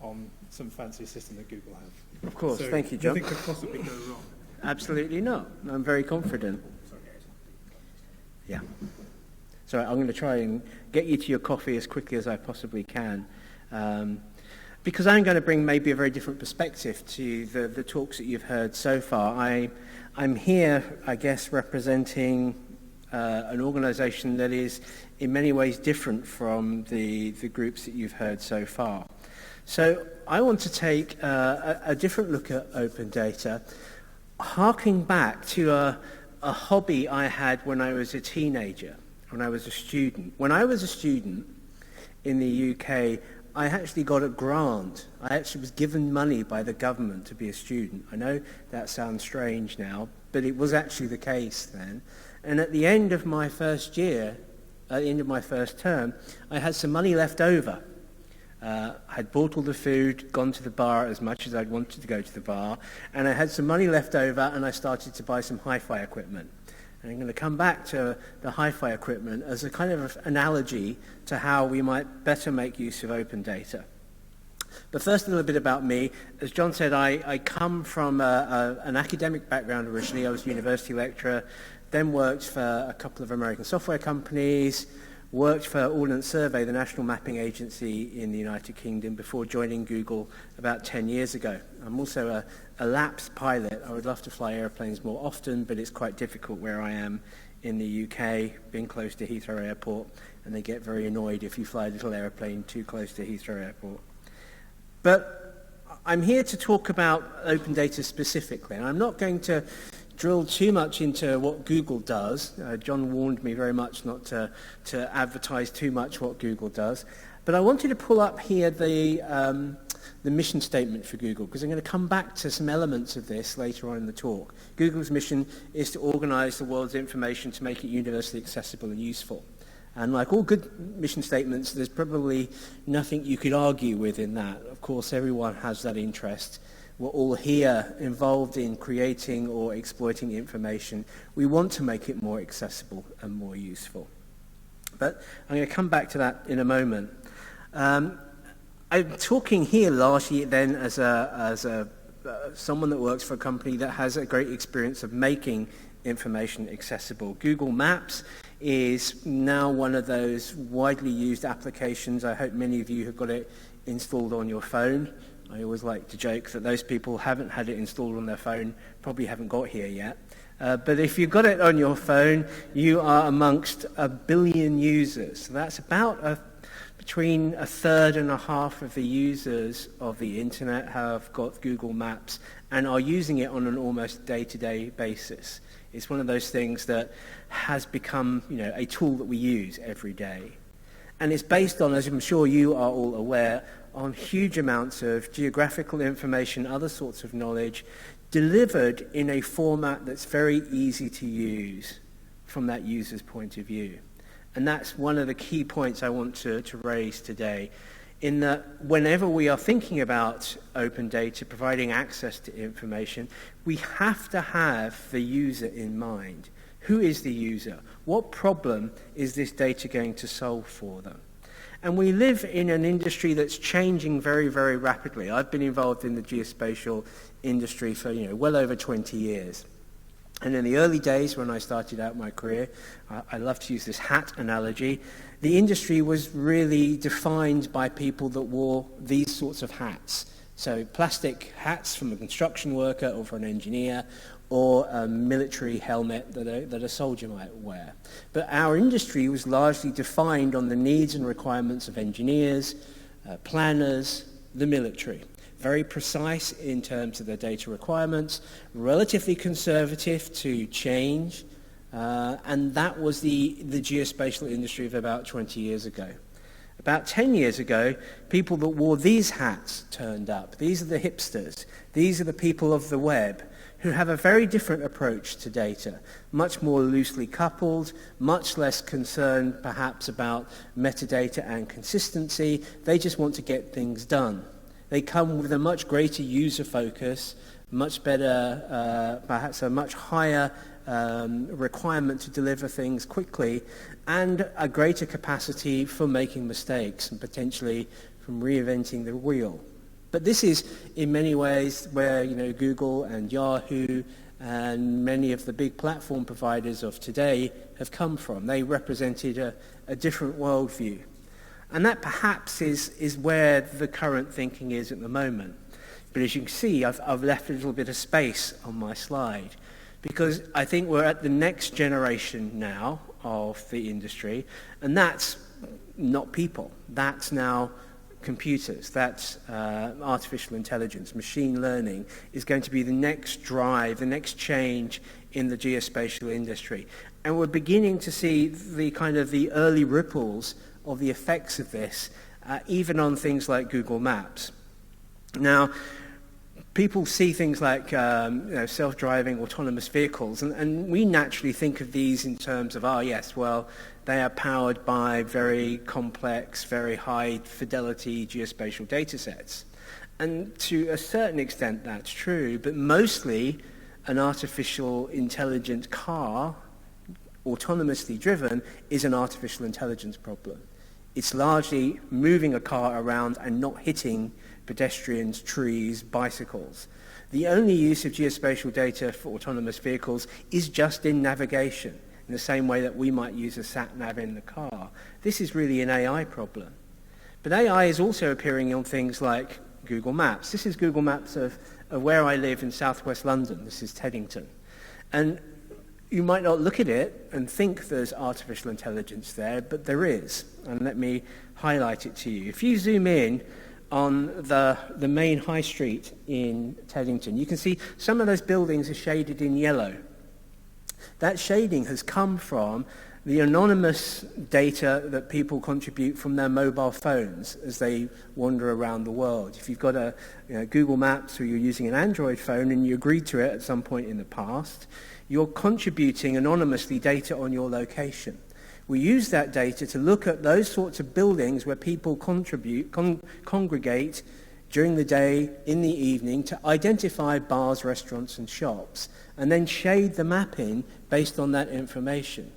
on some fancy system that Google have. Of course, So thank you, John. Nothing could possibly go wrong. Absolutely not. I'm very confident. Yeah. So I'm going to try and get you to your coffee as quickly as I possibly can. Because I'm going to bring maybe a very different perspective to the talks that you've heard so far. I'm here, I guess, representing an organization that is in many ways different from the groups that you've heard so far. So I want to take a different look at open data, harking back to a hobby I had when I was a teenager, when I was a student. When I was a student in the UK, I actually got a grant. I actually was given money by the government to be a student. I know that sounds strange now, but it was actually the case then. And at the end of my first year, at the end of my first term, I had some money left over. I had bought all the food, gone to the bar as much as I'd wanted to go to the bar, and I had some money left over, and I started to buy some hi-fi equipment. And I'm going to come back to the hi-fi equipment as a kind of analogy to how we might better make use of open data. But first, a little bit about me. As John said, I come from an academic background originally. I was a university lecturer, then worked for a couple of American software companies, worked for Ordnance Survey, the national mapping agency in the United Kingdom, before joining Google about 10 years ago. I'm also a lapsed pilot. I would love to fly airplanes more often, but it's quite difficult where I am in the UK, being close to Heathrow Airport, and they get very annoyed if you fly a little airplane too close to Heathrow Airport. But I'm here to talk about open data specifically, and I'm not going to drill too much into what Google does. John warned me very much not to advertise too much what Google does. But I wanted to pull up here the mission statement for Google, because I'm going to come back to some elements of this later on in the talk. Google's mission is to organize the world's information to make it universally accessible and useful. And like all good mission statements, there's probably nothing you could argue with in that. Of course, everyone has that interest. We're all here involved in creating or exploiting information. We want to make it more accessible and more useful. But I'm going to come back to that in a moment. I'm talking here largely then as someone that works for a company that has a great experience of making information accessible. Google Maps is now one of those widely used applications. I hope many of you have got it installed on your phone. I always like to joke that those people who haven't had it installed on their phone probably haven't got here yet. But if you've got it on your phone, you are amongst 1 billion users. So that's about between a third and a half of the users of the internet have got Google Maps and are using it on an almost day-to-day basis. It's one of those things that has become, a tool that we use every day. And it's based on, as I'm sure you are all aware, on huge amounts of geographical information, other sorts of knowledge, delivered in a format that's very easy to use from that user's point of view. And that's one of the key points I want to raise today, in that whenever we are thinking about open data, providing access to information, we have to have the user in mind. Who is the user? What problem is this data going to solve for them? And we live in an industry that's changing very, very rapidly. I've been involved in the geospatial industry for well over 20 years. And in the early days when I started out my career, I love to use this hat analogy, the industry was really defined by people that wore these sorts of hats. So plastic hats from a construction worker or for an engineer, or a military helmet that a soldier might wear. But our industry was largely defined on the needs and requirements of engineers, planners, the military. Very precise in terms of their data requirements, relatively conservative to change, and that was the geospatial industry of about 20 years ago. About 10 years ago, people that wore these hats turned up. These are the hipsters. These are the people of the web who have a very different approach to data, much more loosely coupled, much less concerned perhaps about metadata and consistency. They just want to get things done. They come with a much greater user focus, much better, perhaps a much higher requirement to deliver things quickly, and a greater capacity for making mistakes and potentially from reinventing the wheel. But this is, in many ways, where Google and Yahoo and many of the big platform providers of today have come from. They represented a different worldview. And that perhaps is where the current thinking is at the moment. But as you can see, I've left a little bit of space on my slide, because I think we're at the next generation now of the industry, and that's not people. That's now computers. That's artificial intelligence. Machine learning is going to be the next drive, the next change in the geospatial industry. And we're beginning to see the early ripples of the effects of this, even on things like Google Maps. Now, people see things like self-driving autonomous vehicles, and we naturally think of these in terms of, they are powered by very complex, very high-fidelity geospatial data sets. And to a certain extent, that's true, but mostly an artificial intelligent car, autonomously driven, is an artificial intelligence problem. It's largely moving a car around and not hitting pedestrians, trees, bicycles. The only use of geospatial data for autonomous vehicles is just in navigation, in the same way that we might use a sat-nav in the car. This is really an AI problem. But AI is also appearing on things like Google Maps. This is Google Maps of where I live in southwest London. This is Teddington. And you might not look at it and think there's artificial intelligence there, but there is. And let me highlight it to you. If you zoom in on the main high street in Teddington, you can see some of those buildings are shaded in yellow. That shading has come from the anonymous data that people contribute from their mobile phones as they wander around the world. If you've got a Google Maps or you're using an Android phone and you agreed to it at some point in the past, you're contributing anonymously data on your location. We use that data to look at those sorts of buildings where people congregate during the day, in the evening, to identify bars, restaurants, and shops, and then shade the map in based on that information.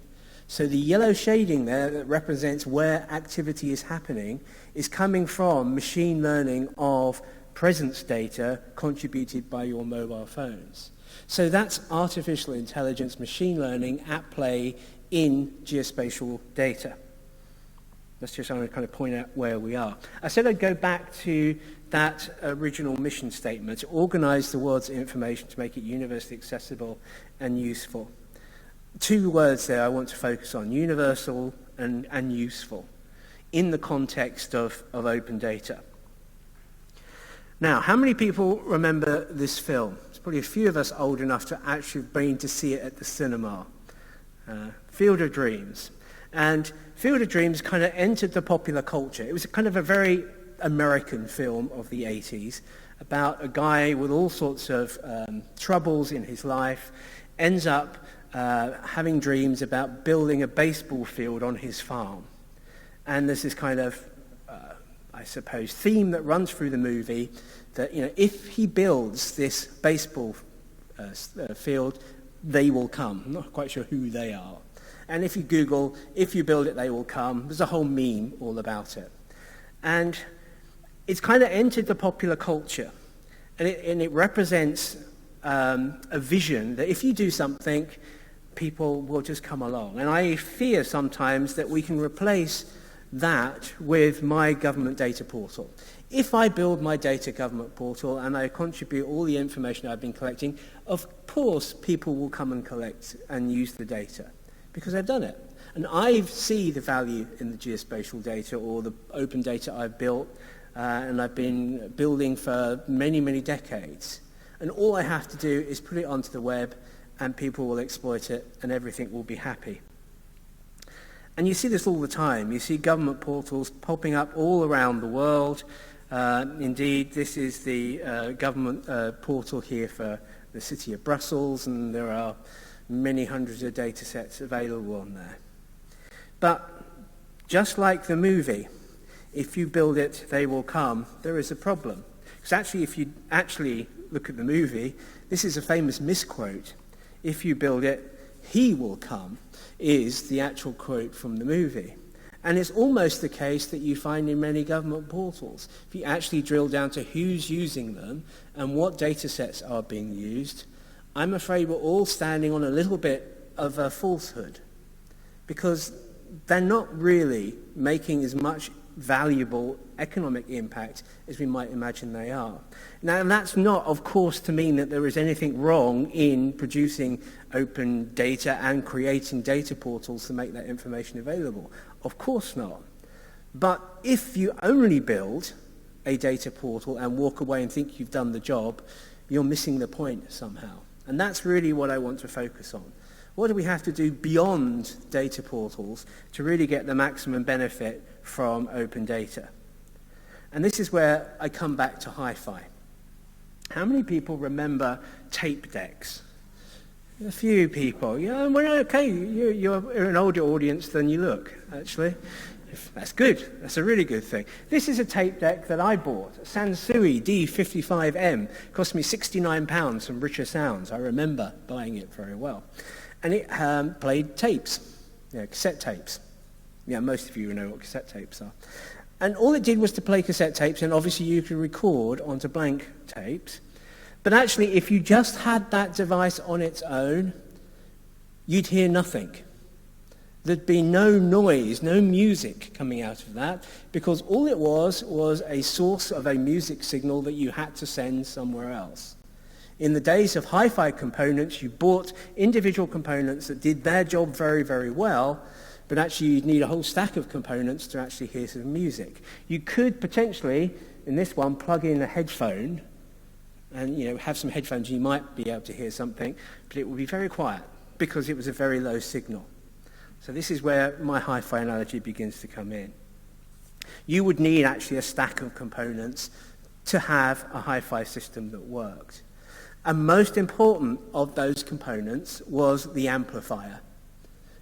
So the yellow shading there that represents where activity is happening is coming from machine learning of presence data contributed by your mobile phones. So that's artificial intelligence, machine learning at play in geospatial data. That's just, I'm going to kind of point out where we are. I said I'd go back to that original mission statement, to organize the world's information to make it universally accessible and useful. Two words there I want to focus on, universal and useful, in the context of open data. Now, how many people remember this film? There's probably a few of us old enough to actually have been to see it at the cinema. Field of Dreams. And Field of Dreams kind of entered the popular culture. It was kind of a very American film of the 80s about a guy with all sorts of troubles in his life, ends up having dreams about building a baseball field on his farm. And there's this kind of, I suppose, theme that runs through the movie that, if he builds this baseball field, they will come. I'm not quite sure who they are. And if you Google, if you build it, they will come. There's a whole meme all about it. And it's kind of entered the popular culture. And it represents a vision that if you do something, people will just come along. And I fear sometimes that we can replace that with my government data portal. If I build my data government portal and I contribute all the information I've been collecting, of course people will come and collect and use the data because I've done it. And I see the value in the geospatial data or the open data I've built and I've been building for many, many decades. And all I have to do is put it onto the web and people will exploit it and everything will be happy. And you see this all the time. You see government portals popping up all around the world. Indeed, this is the government portal here for the city of Brussels, and there are many hundreds of data sets available on there. But just like the movie, if you build it, they will come, there is a problem. Because actually, if you actually look at the movie, this is a famous misquote. If you build it, he will come, is the actual quote from the movie. And it's almost the case that you find in many government portals. If you actually drill down to who's using them and what data sets are being used, I'm afraid we're all standing on a little bit of a falsehood, because they're not really making as much valuable economic impact as we might imagine they are. Now, that's not, of course, to mean that there is anything wrong in producing open data and creating data portals to make that information available. Of course not. But if you only build a data portal and walk away and think you've done the job, you're missing the point somehow. And that's really what I want to focus on. What do we have to do beyond data portals to really get the maximum benefit from open data? And this is where I come back to hi-fi. How many people remember tape decks? A few people. Yeah, well, okay, you're an older audience than you look, actually. That's good. That's a really good thing. This is a tape deck that I bought, a Sansui D1.5. Cost me £69 from Richer Sounds. I remember buying it very well. And it played tapes, cassette tapes. Yeah, most of you know what cassette tapes are. And all it did was to play cassette tapes, and obviously you could record onto blank tapes. But actually, if you just had that device on its own, you'd hear nothing. There'd be no noise, no music coming out of that, because all it was a source of a music signal that you had to send somewhere else. In the days of hi-fi components, you bought individual components that did their job very, very well, but actually you'd need a whole stack of components to actually hear some music. You could potentially, in this one, plug in a headphone and have some headphones. You might be able to hear something, but it would be very quiet because it was a very low signal. So this is where my hi-fi analogy begins to come in. You would need actually a stack of components to have a hi-fi system that worked. And most important of those components was the amplifier.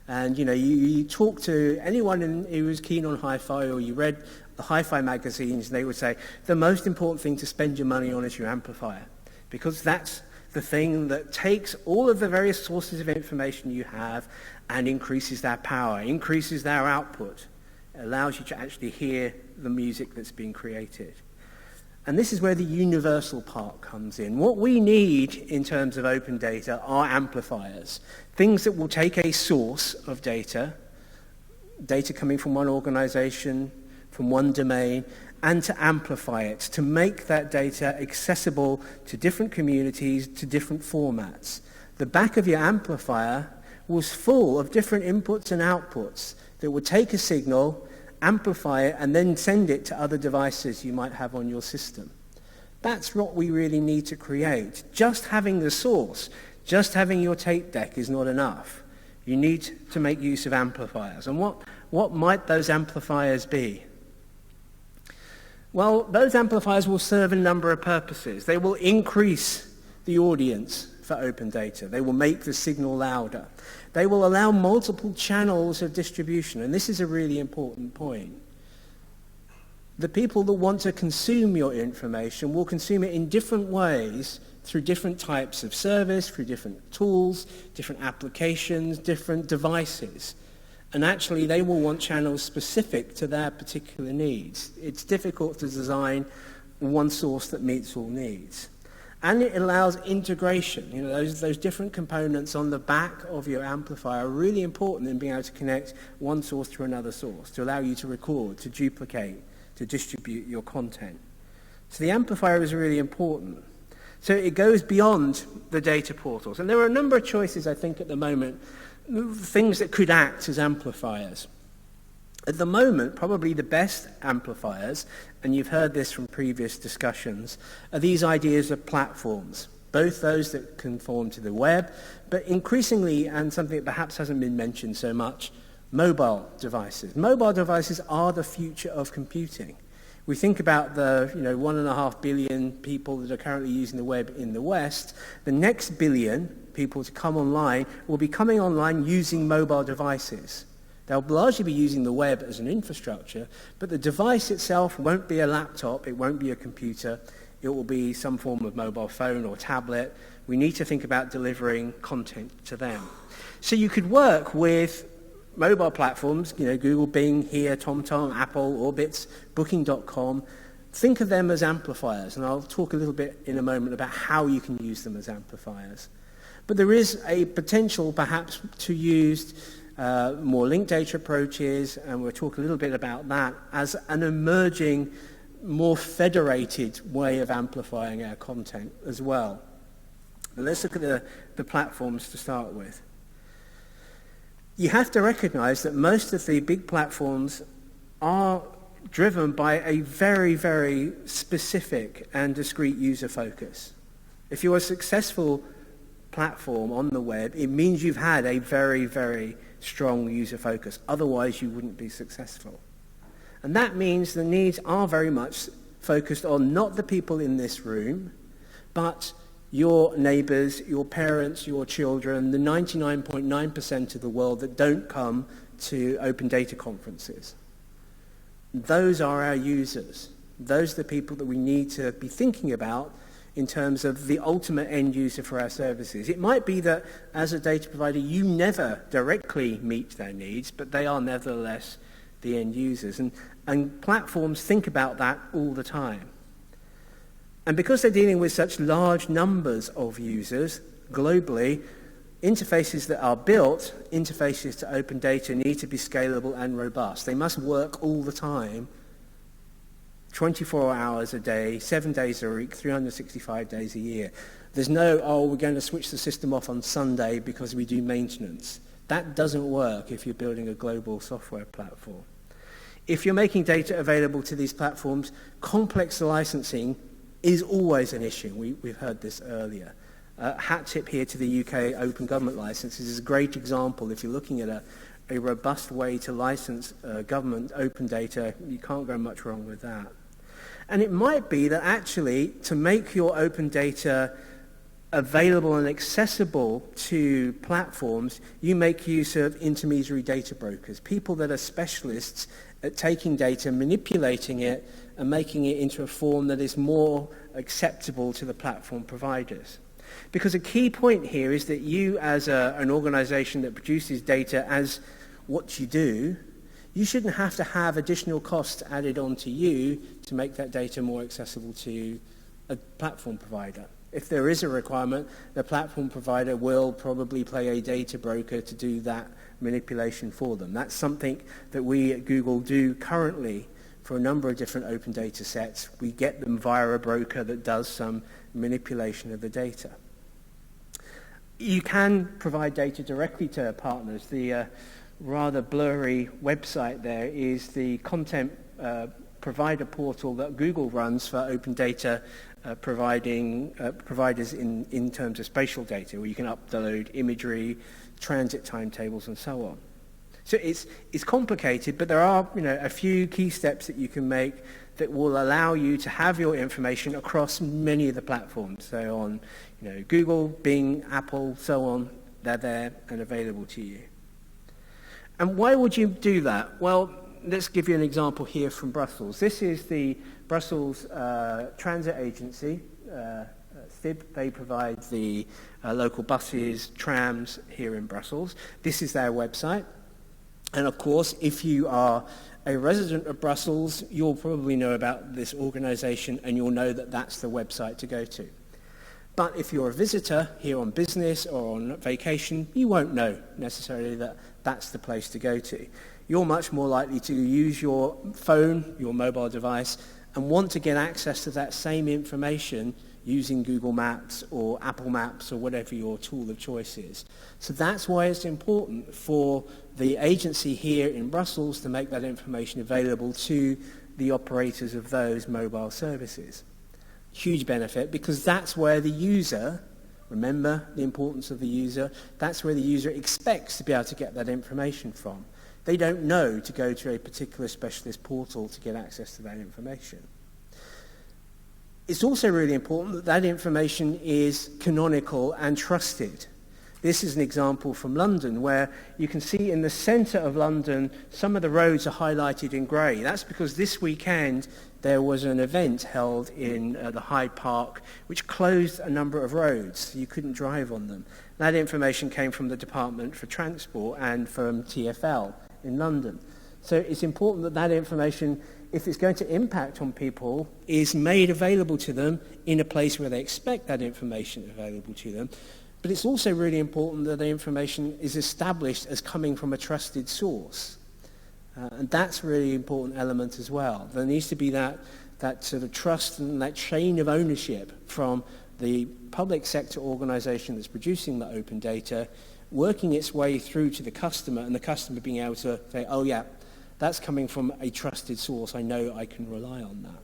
And you talk to anyone who was keen on hi-fi, or you read the hi-fi magazines, and they would say the most important thing to spend your money on is your amplifier, because that's the thing that takes all of the various sources of information you have and increases their power, increases their output. It allows you to actually hear the music that's being created. And this is where the universal part comes in. What we need in terms of open data are amplifiers, things that will take a source of data coming from one organization, from one domain, and to amplify it, to make that data accessible to different communities, to different formats. The back of your amplifier was full of different inputs and outputs that would take a signal, amplify it, and then send it to other devices you might have on your system. That's what we really need to create. Just having the source, just having your tape deck is not enough. You need to make use of amplifiers. And what might those amplifiers be? Well, those amplifiers will serve a number of purposes. They will increase the audience for open data. They will make the signal louder. They will allow multiple channels of distribution, and this is a really important point. The people that want to consume your information will consume it in different ways through different types of service, through different tools, different applications, different devices. And actually, they will want channels specific to their particular needs. It's difficult to design one source that meets all needs. And it allows integration. Those different components on the back of your amplifier are really important in being able to connect one source to another source, to allow you to record, to duplicate, to distribute your content. So the amplifier is really important. So it goes beyond the data portals. And there are a number of choices, I think, at the moment, things that could act as amplifiers. At the moment, probably the best amplifiers, and you've heard this from previous discussions, are these ideas of platforms, both those that conform to the web, but increasingly, and something that perhaps hasn't been mentioned so much, mobile devices. Mobile devices are the future of computing. We think about the 1.5 billion people that are currently using the web in the West. The next billion people to come online will be coming online using mobile devices. They'll largely be using the web as an infrastructure, but the device itself won't be a laptop, it won't be a computer, it will be some form of mobile phone or tablet. We need to think about delivering content to them. So you could work with mobile platforms, Google, Bing, here, TomTom, Apple, Orbitz, Booking.com, think of them as amplifiers, and I'll talk a little bit in a moment about how you can use them as amplifiers. But there is a potential, perhaps, to use more linked data approaches, and we'll talk a little bit about that as an emerging, more federated way of amplifying our content as well. But let's look at the platforms to start with. You have to recognize that most of the big platforms are driven by a very, very specific and discrete user focus. If you're a successful platform on the web, it means you've had a very, very strong user focus. Otherwise, you wouldn't be successful. And that means the needs are very much focused on not the people in this room, but your neighbors, your parents, your children, the 99.9% of the world that don't come to open data conferences. Those are our users. Those are the people that we need to be thinking about in terms of the ultimate end user for our services. It might be that as a data provider, you never directly meet their needs, but they are nevertheless the end users. And platforms think about that all the time. And because they're dealing with such large numbers of users globally, interfaces that are built, interfaces to open data, need to be scalable and robust. They must work all the time, 24 hours a day, 7 days a week, 365 days a year. There's no, we're going to switch the system off on Sunday because we do maintenance. That doesn't work if you're building a global software platform. If you're making data available to these platforms, complex licensing is always an issue. We've heard this earlier. Hat tip here to the UK Open Government License. This is a great example. If you're looking at a robust way to license government open data, you can't go much wrong with that. And it might be that actually to make your open data available and accessible to platforms, you make use of intermediary data brokers, people that are specialists at taking data, manipulating it, and making it into a form that is more acceptable to the platform providers. Because a key point here is that you, as an organization that produces data as what you do, you shouldn't have to have additional costs added onto you to make that data more accessible to a platform provider. If there is a requirement, the platform provider will probably pay a data broker to do that manipulation for them. That's something that we at Google do currently for a number of different open data sets. We get them via a broker that does some manipulation of the data. You can provide data directly to partners. The rather blurry website there is the content provider portal that Google runs for open data providers in terms of spatial data, where you can upload imagery, transit timetables, and so on. So it's complicated, but there are a few key steps that you can make that will allow you to have your information across many of the platforms. So on Google, Bing, Apple, so on, they're there and available to you. And why would you do that? Well, let's give you an example here from Brussels. This is the Brussels Transit Agency, STIB. They provide the local buses, trams here in Brussels. This is their website. And of course, if you are a resident of Brussels, you'll probably know about this organization and you'll know that that's the website to go to. But if you're a visitor here on business or on vacation, you won't know necessarily that that's the place to go to. You're much more likely to use your phone, your mobile device, and want to get access to that same information using Google Maps or Apple Maps or whatever your tool of choice is. So that's why it's important for the agency here in Brussels to make that information available to the operators of those mobile services. Huge benefit, because that's where the user, remember the importance of the user, that's where the user expects to be able to get that information from. They don't know to go to a particular specialist portal to get access to that information. It's also really important that that information is canonical and trusted, This is an example from London where you can see in the centre of London some of the roads are highlighted in grey. That's because this weekend there was an event held in the Hyde Park which closed a number of roads. You couldn't drive on them. That information came from the Department for Transport and from TfL in London. So it's important that that information, if it's going to impact on people, is made available to them in a place where they expect that information available to them. But it's also really important that the information is established as coming from a trusted source. And that's a really important element as well. There needs to be that sort of trust and that chain of ownership from the public sector organisation that's producing the open data, working its way through to the customer, and the customer being able to say, oh yeah, that's coming from a trusted source. I know I can rely on that.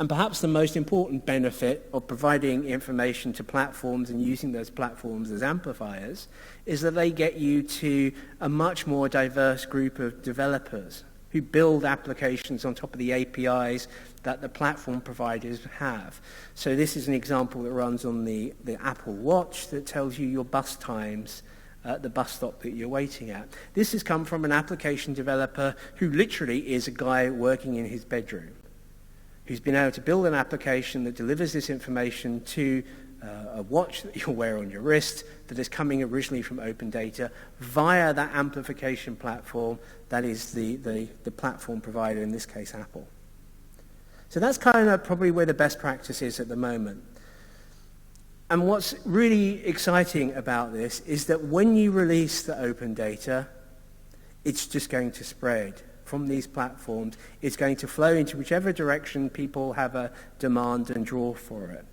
And perhaps the most important benefit of providing information to platforms and using those platforms as amplifiers is that they get you to a much more diverse group of developers who build applications on top of the APIs that the platform providers have. So this is an example that runs on the Apple Watch that tells you your bus times at the bus stop that you're waiting at. This has come from an application developer who literally is a guy working in his bedroom, who's been able to build an application that delivers this information to a watch that you'll wear on your wrist that is coming originally from open data via that amplification platform that is the platform provider, in this case Apple. So that's kind of probably where the best practice is at the moment. And what's really exciting about this is that when you release the open data, it's just going to spread from these platforms. It's going to flow into whichever direction people have a demand and draw for it.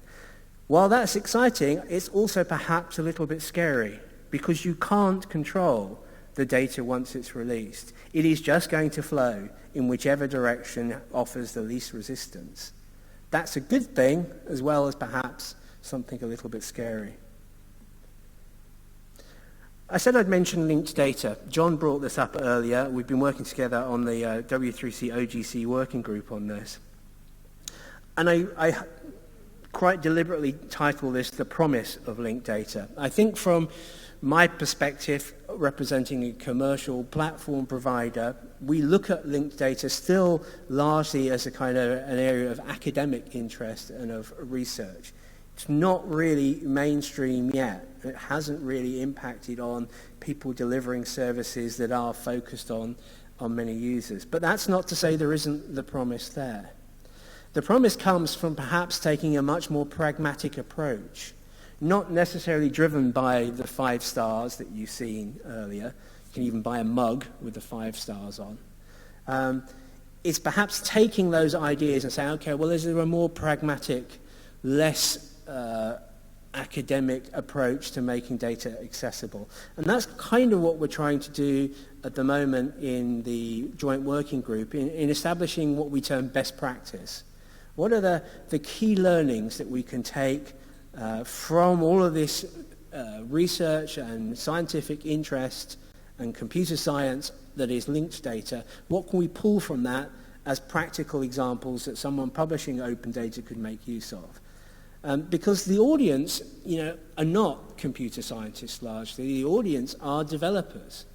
While that's exciting, it's also perhaps a little bit scary because you can't control the data once it's released. It is just going to flow in whichever direction offers the least resistance. That's a good thing as well as perhaps something a little bit scary. I said I'd mention linked data. John brought this up earlier. We've been working together on the W3C OGC working group on this. And I quite deliberately title this The Promise of Linked Data. I think from my perspective, representing a commercial platform provider, we look at linked data still largely as a kind of an area of academic interest and of research. It's not really mainstream yet. It hasn't really impacted on people delivering services that are focused on many users. But that's not to say there isn't the promise there. The promise comes from perhaps taking a much more pragmatic approach, not necessarily driven by the 5 stars that you've seen earlier. You can even buy a mug with the 5 stars on. It's perhaps taking those ideas and saying, okay, well, is there a more pragmatic, less academic approach to making data accessible? And that's kind of what we're trying to do at the moment in the joint working group, in establishing what we term best practice. What are the key learnings that we can take from all of this research and scientific interest and computer science that is linked data? What can we pull from that as practical examples that someone publishing open data could make use of? Because the audience, are not computer scientists largely. The audience are developers.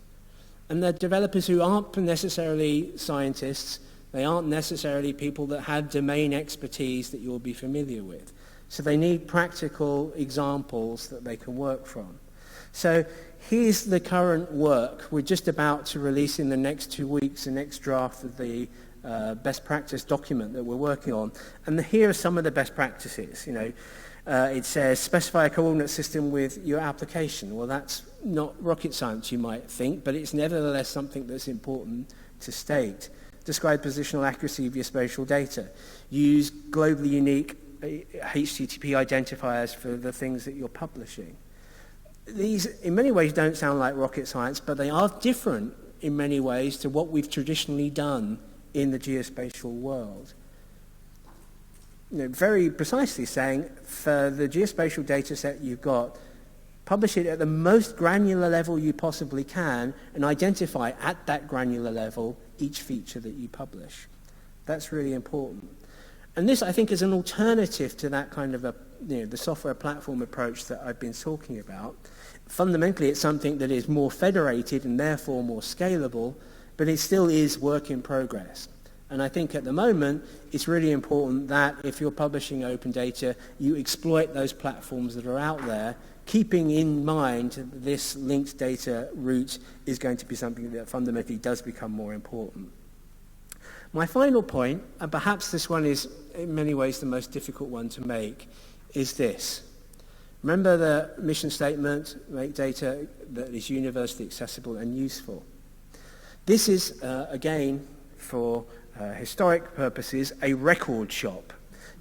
And they're developers who aren't necessarily scientists. They aren't necessarily people that have domain expertise that you'll be familiar with. So they need practical examples that they can work from. So here's the current work. We're just about to release in the next 2 weeks the next draft of the best practice document that we're working on. And here are some of the best practices. It says specify a coordinate system with your application. Well, that's not rocket science, you might think, but it's nevertheless something that's important to state. Describe positional accuracy of your spatial data. Use globally unique HTTP identifiers for the things that you're publishing. These, in many ways, don't sound like rocket science, but they are different in many ways to what we've traditionally done in the geospatial world. Very precisely saying, for the geospatial data set you've got, publish it at the most granular level you possibly can and identify at that granular level each feature that you publish. That's really important. And this, I think, is an alternative to that kind of a the software platform approach that I've been talking about. Fundamentally, it's something that is more federated and therefore more scalable, but it still is work in progress. And I think at the moment, it's really important that if you're publishing open data, you exploit those platforms that are out there, keeping in mind this linked data route is going to be something that fundamentally does become more important. My final point, and perhaps this one is in many ways the most difficult one to make, is this. Remember the mission statement, make data that is universally accessible and useful. This is, again, for historic purposes, a record shop.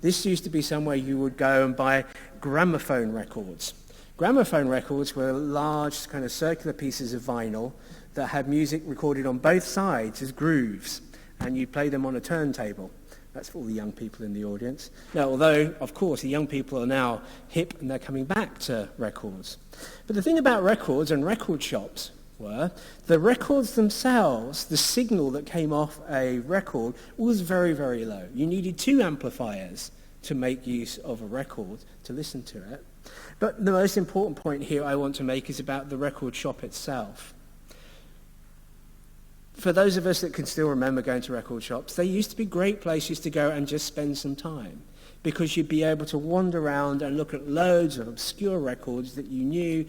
This used to be somewhere you would go and buy gramophone records. Gramophone records were large kind of circular pieces of vinyl that had music recorded on both sides as grooves, and you play them on a turntable. That's for all the young people in the audience. Now, although, of course, the young people are now hip and they're coming back to records. But the thing about records and record shops were the records themselves, the signal that came off a record was very, very low. You needed 2 amplifiers to make use of a record to listen to it. But the most important point here I want to make is about the record shop itself. For those of us that can still remember going to record shops, they used to be great places to go and just spend some time, because you'd be able to wander around and look at loads of obscure records that you knew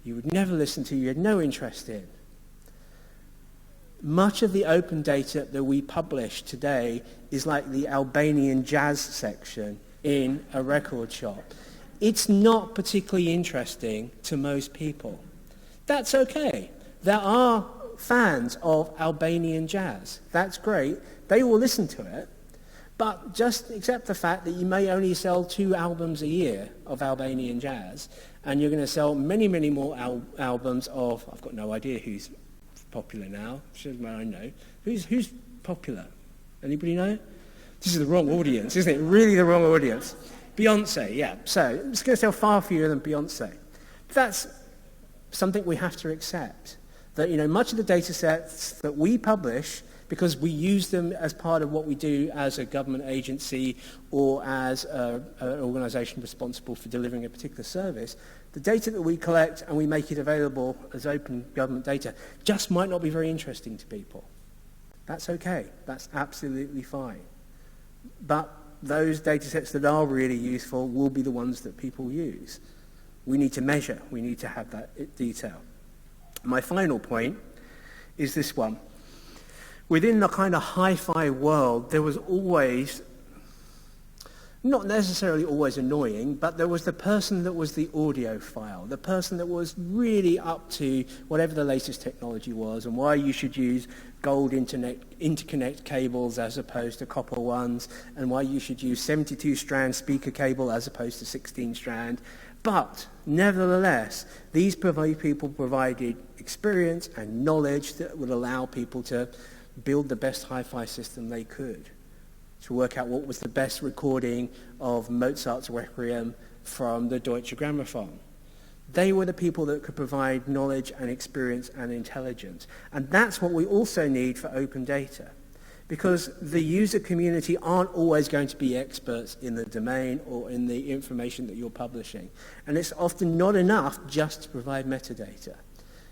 you would never listen to, you had no interest in. Much of the open data that we publish today is like the Albanian jazz section in a record shop. It's not particularly interesting to most people. That's okay. There are fans of Albanian jazz. That's great. They will listen to it. But just accept the fact that you may only sell 2 albums a year of Albanian jazz, and you're going to sell many, many more albums of, I've got no idea who's popular now. Should I know. Who's popular? Anybody know? This is the wrong audience, isn't it? Really the wrong audience. Beyonce, yeah. So it's going to sell far fewer than Beyonce. That's something we have to accept. That, much of the data sets that we publish, because we use them as part of what we do as a government agency or as an organization responsible for delivering a particular service, the data that we collect and we make it available as open government data just might not be very interesting to people. That's okay. That's absolutely fine. But those data sets that are really useful will be the ones that people use. We need to measure. We need to have that detail. My final point is this one. Within the kind of hi-fi world, there was always, not necessarily always annoying, but there was the person that was the audiophile, the person that was really up to whatever the latest technology was and why you should use gold interconnect cables as opposed to copper ones, and why you should use 72-strand speaker cable as opposed to 16-strand. But nevertheless, these people provided experience and knowledge that would allow people to build the best hi-fi system they could, to work out what was the best recording of Mozart's Requiem from the Deutsche Grammophon. They were the people that could provide knowledge and experience and intelligence. And that's what we also need for open data, because the user community aren't always going to be experts in the domain or in the information that you're publishing. And it's often not enough just to provide metadata.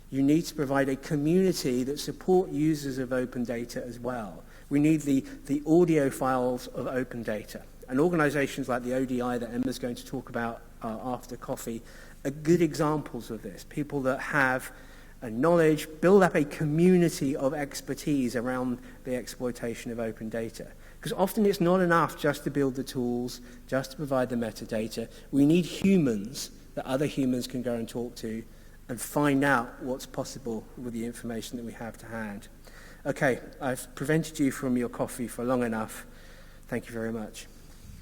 You need to provide a community that support users of open data as well. We need the audio files of open data. And organizations like the ODI that Emma's going to talk about after coffee are good examples of this. People that have a knowledge, build up a community of expertise around the exploitation of open data. Because often it's not enough just to build the tools, just to provide the metadata. We need humans that other humans can go and talk to and find out what's possible with the information that we have to hand. Okay, I've prevented you from your coffee for long enough. Thank you very much.